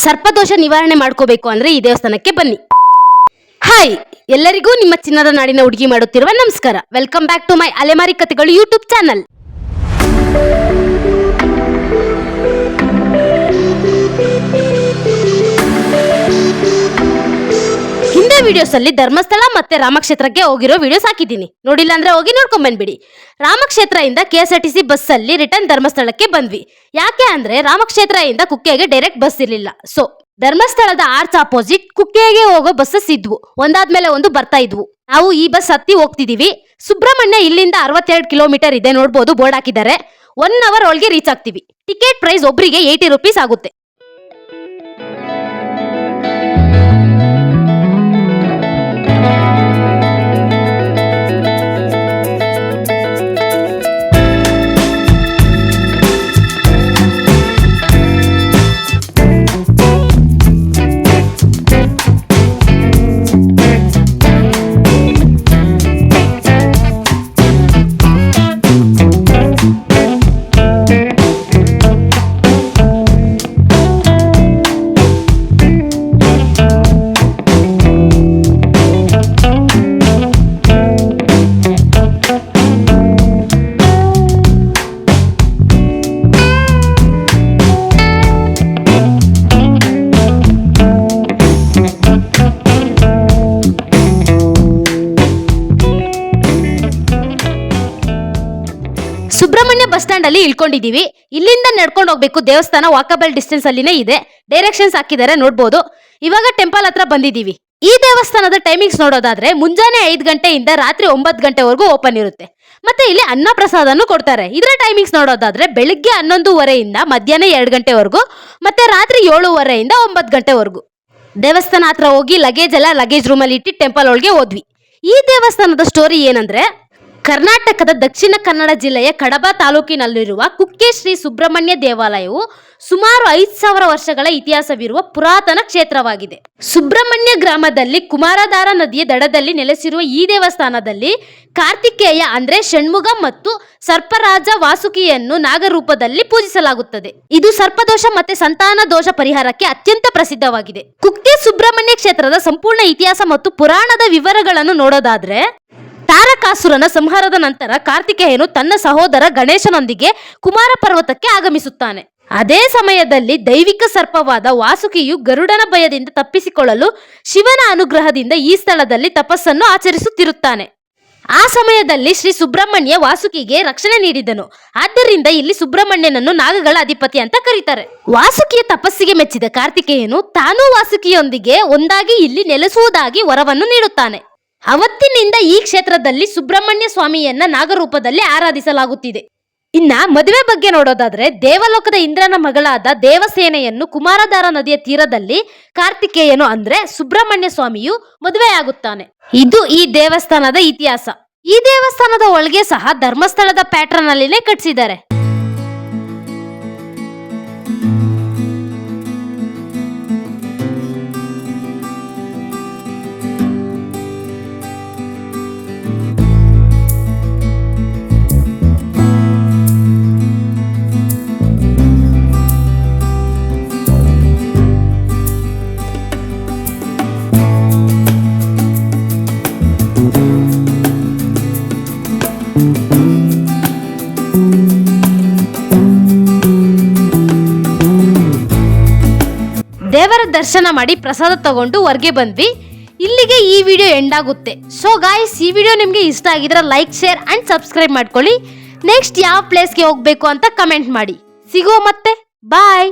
ಸರ್ಪದೋಷ ನಿವಾರಣೆ ಮಾಡ್ಕೋಬೇಕು ಅಂದ್ರೆ ಈ ದೇವಸ್ಥಾನಕ್ಕೆ ಬನ್ನಿ. ಹಾಯ್, ಎಲ್ಲರಿಗೂ ನಿಮ್ಮ ಚಿನ್ನದ ನಾಡಿನ ಹುಡುಗಿ ಮಾಡುತ್ತಿರುವ ನಮಸ್ಕಾರ. ವೆಲ್ಕಮ್ ಬ್ಯಾಕ್ ಟು ಮೈ ಅಲೆಮಾರಿ ಕಥೆಗಳು ಯೂಟ್ಯೂಬ್ ಚಾನಲ್. ಹಿಂದೆ ವಿಡಿಯೋಸ್ ಅಲ್ಲಿ ಧರ್ಮಸ್ಥಳ ಮತ್ತೆ ರಾಮಕ್ಷೇತ್ರಕ್ಕೆ ಹೋಗಿರೋ ವಿಡಿಯೋಸ್ ಹಾಕಿದ್ದೀನಿ. ನೋಡಿಲ್ಲ ಅಂದ್ರೆ ಹೋಗಿ ನೋಡ್ಕೊಂಡ್ ಬಂದ್ಬಿಡಿ. ರಾಮಕ್ಷೇತ್ರ ಇಂದ KSRTC ಬಸ್ ಅಲ್ಲಿ ರಿಟರ್ನ್ ಧರ್ಮಸ್ಥಳಕ್ಕೆ ಬಂದ್ವಿ. ಯಾಕೆ ಅಂದ್ರೆ ರಾಮಕ್ಷೇತ್ರ ಇಂದ ಕುಕ್ಕೆಗೆ ಡೈರೆಕ್ಟ್ ಬಸ್ ಇರ್ಲಿಲ್ಲ. ಸೊ ಧರ್ಮಸ್ಥಳದ ಆರ್ಚ್ ಆಪೋಸಿಟ್ ಕುಕ್ಕೆಗೆ ಹೋಗೋ ಬಸ್ಸಸ್ ಇದ್ವು, ಒಂದಾದ್ಮೇಲೆ ಒಂದು ಬರ್ತಾ ಇದ್ವು. ನಾವು ಈ ಬಸ್ ಹತ್ತಿ ಹೋಗ್ತಿದೀವಿ. ಸುಬ್ರಹ್ಮಣ್ಯ ಇಲ್ಲಿಂದ 62 ಕಿಲೋಮೀಟರ್ ಇದೆ, ನೋಡ್ಬೋದು, ಬೋರ್ಡ್ ಹಾಕಿದ್ದಾರೆ. 1 ಅವರ್ ಒಳಗೆ ರೀಚ್ ಆಗ್ತೀವಿ. ಟಿಕೆಟ್ ಪ್ರೈಸ್ ಒಬ್ರಿಗೆ 80 ರೂಪೀಸ್ ಆಗುತ್ತೆ. ಸುಬ್ರಹ್ಮಣ್ಯ ಬಸ್ ಸ್ಟ್ಯಾಂಡ್ ಅಲ್ಲಿ ಇಳ್ಕೊಂಡಿದೀವಿ. ಇಲ್ಲಿಂದ ನಡ್ಕೊಂಡು ಹೋಗ್ಬೇಕು. ದೇವಸ್ಥಾನ ವಾಕಬಲ್ ಡಿಸ್ಟೆನ್ಸ್ ಅಲ್ಲಿನೇ ಇದೆ. ಡೈರೆಕ್ಷನ್ಸ್ ಹಾಕಿದ್ದಾರೆ, ನೋಡ್ಬೋದು. ಇವಾಗ ಟೆಂಪಲ್ ಹತ್ರ ಬಂದಿದೀವಿ. ಈ ದೇವಸ್ಥಾನದ ಟೈಮಿಂಗ್ಸ್ ನೋಡೋದಾದ್ರೆ ಮುಂಜಾನೆ 5 ಗಂಟೆಯಿಂದ ರಾತ್ರಿ 9 ಗಂಟೆವರೆಗೂ ಓಪನ್ ಇರುತ್ತೆ. ಮತ್ತೆ ಇಲ್ಲಿ ಅನ್ನ ಪ್ರಸಾದನು ಕೊಡ್ತಾರೆ. ಇದರ ಟೈಮಿಂಗ್ಸ್ ನೋಡೋದಾದ್ರೆ ಬೆಳಿಗ್ಗೆ 11:30 ಮಧ್ಯಾಹ್ನ 2 ಗಂಟೆವರೆಗೂ, ಮತ್ತೆ ರಾತ್ರಿ 7:30 9 ಗಂಟೆವರೆಗೂ. ದೇವಸ್ಥಾನ ಹತ್ರ ಹೋಗಿ ಲಗೇಜ್ ರೂಮಲ್ಲಿ ಇಟ್ಟು ಟೆಂಪಲ್ ಒಳಗೆ ಹೋದ್ವಿ. ಈ ದೇವಸ್ಥಾನದ ಸ್ಟೋರಿ ಏನಂದ್ರೆ, ಕರ್ನಾಟಕದ ದಕ್ಷಿಣ ಕನ್ನಡ ಜಿಲ್ಲೆಯ ಕಡಬ ತಾಲೂಕಿನಲ್ಲಿರುವ ಕುಕ್ಕೆ ಶ್ರೀ ಸುಬ್ರಹ್ಮಣ್ಯ ದೇವಾಲಯವು ಸುಮಾರು 5000 ವರ್ಷಗಳ ಇತಿಹಾಸವಿರುವ ಪುರಾತನ ಕ್ಷೇತ್ರವಾಗಿದೆ. ಸುಬ್ರಹ್ಮಣ್ಯ ಗ್ರಾಮದಲ್ಲಿ ಕುಮಾರಧಾರ ನದಿಯ ದಡದಲ್ಲಿ ನೆಲೆಸಿರುವ ಈ ದೇವಸ್ಥಾನದಲ್ಲಿ ಕಾರ್ತಿಕೇಯ ಅಂದ್ರೆ ಷಣ್ಮುಗ ಮತ್ತು ಸರ್ಪರಾಜ ವಾಸುಕಿಯನ್ನು ನಾಗರೂಪದಲ್ಲಿ ಪೂಜಿಸಲಾಗುತ್ತದೆ. ಇದು ಸರ್ಪದೋಷ ಮತ್ತೆ ಸಂತಾನ ದೋಷ ಪರಿಹಾರಕ್ಕೆ ಅತ್ಯಂತ ಪ್ರಸಿದ್ಧವಾಗಿದೆ. ಕುಕ್ಕೆ ಸುಬ್ರಹ್ಮಣ್ಯ ಕ್ಷೇತ್ರದ ಸಂಪೂರ್ಣ ಇತಿಹಾಸ ಮತ್ತು ಪುರಾಣದ ವಿವರಗಳನ್ನು ನೋಡೋದಾದ್ರೆ, ತಾರಕಾಸುರನ ಸಂಹಾರದ ನಂತರ ಕಾರ್ತಿಕೇಯನು ತನ್ನ ಸಹೋದರ ಗಣೇಶನೊಂದಿಗೆ ಕುಮಾರ ಪರ್ವತಕ್ಕೆ ಆಗಮಿಸುತ್ತಾನೆ. ಅದೇ ಸಮಯದಲ್ಲಿ ದೈವಿಕ ಸರ್ಪವಾದ ವಾಸುಕಿಯು ಗರುಡನ ಭಯದಿಂದ ತಪ್ಪಿಸಿಕೊಳ್ಳಲು ಶಿವನ ಅನುಗ್ರಹದಿಂದ ಈ ಸ್ಥಳದಲ್ಲಿ ತಪಸ್ಸನ್ನು ಆಚರಿಸುತ್ತಿರುತ್ತಾನೆ. ಆ ಸಮಯದಲ್ಲಿ ಶ್ರೀ ಸುಬ್ರಹ್ಮಣ್ಯ ವಾಸುಕಿಗೆ ರಕ್ಷಣೆ ನೀಡಿದನು. ಆದ್ದರಿಂದ ಇಲ್ಲಿ ಸುಬ್ರಹ್ಮಣ್ಯನನ್ನು ನಾಗಗಳ ಅಧಿಪತಿ ಅಂತ ಕರೀತಾರೆ. ವಾಸುಕಿಯ ತಪಸ್ಸಿಗೆ ಮೆಚ್ಚಿದ ಕಾರ್ತಿಕೇಯನು ತಾನೂ ವಾಸುಕಿಯೊಂದಿಗೆ ಒಂದಾಗಿ ಇಲ್ಲಿ ನೆಲೆಸುವುದಾಗಿ ವರವನ್ನು ನೀಡುತ್ತಾನೆ. ಅವತ್ತಿನಿಂದ ಈ ಕ್ಷೇತ್ರದಲ್ಲಿ ಸುಬ್ರಹ್ಮಣ್ಯ ಸ್ವಾಮಿಯನ್ನ ನಾಗರೂಪದಲ್ಲಿ ಆರಾಧಿಸಲಾಗುತ್ತಿದೆ. ಇನ್ನ ಮದುವೆ ಬಗ್ಗೆ ನೋಡೋದಾದ್ರೆ, ದೇವಲೋಕದ ಇಂದ್ರನ ಮಗಳಾದ ದೇವಸೇನೆಯನ್ನು ಕುಮಾರಧಾರ ನದಿಯ ತೀರದಲ್ಲಿ ಕಾರ್ತಿಕೇಯನು ಅಂದ್ರೆ ಸುಬ್ರಹ್ಮಣ್ಯ ಸ್ವಾಮಿಯು ಮದುವೆಯಾಗುತ್ತಾನೆ. ಇದು ಈ ದೇವಸ್ಥಾನದ ಇತಿಹಾಸ. ಈ ದೇವಸ್ಥಾನದ ಒಳಗೆ ಸಹ ಧರ್ಮಸ್ಥಳದ ಪ್ಯಾಟರ್ನ್ ಅಲ್ಲಿನೇ ಕಟ್ಟಿಸಿದ್ದಾರೆ. ದೇವರ ದರ್ಶನ ಮಾಡಿ ಪ್ರಸಾದ ತಗೊಂಡು ಹೊರಗೆ ಬಂದ್ವಿ. ಇಲ್ಲಿಗೆ ಈ ವಿಡಿಯೋ ಎಂಡ್ ಆಗುತ್ತೆ. ಸೊ ಗಾಯ್ಸ್, ಈ ವಿಡಿಯೋ ನಿಮಗೆ ಇಷ್ಟ ಆಗಿದ್ರೆ ಲೈಕ್, ಶೇರ್ ಅಂಡ್ ಸಬ್ಸ್ಕ್ರೈಬ್ ಮಾಡ್ಕೊಳ್ಳಿ. ನೆಕ್ಸ್ಟ್ ಯಾವ ಪ್ಲೇಸ್ಗೆ ಹೋಗ್ಬೇಕು ಅಂತ ಕಮೆಂಟ್ ಮಾಡಿ. ಸಿಗುವ ಮತ್ತೆ, ಬಾಯ್.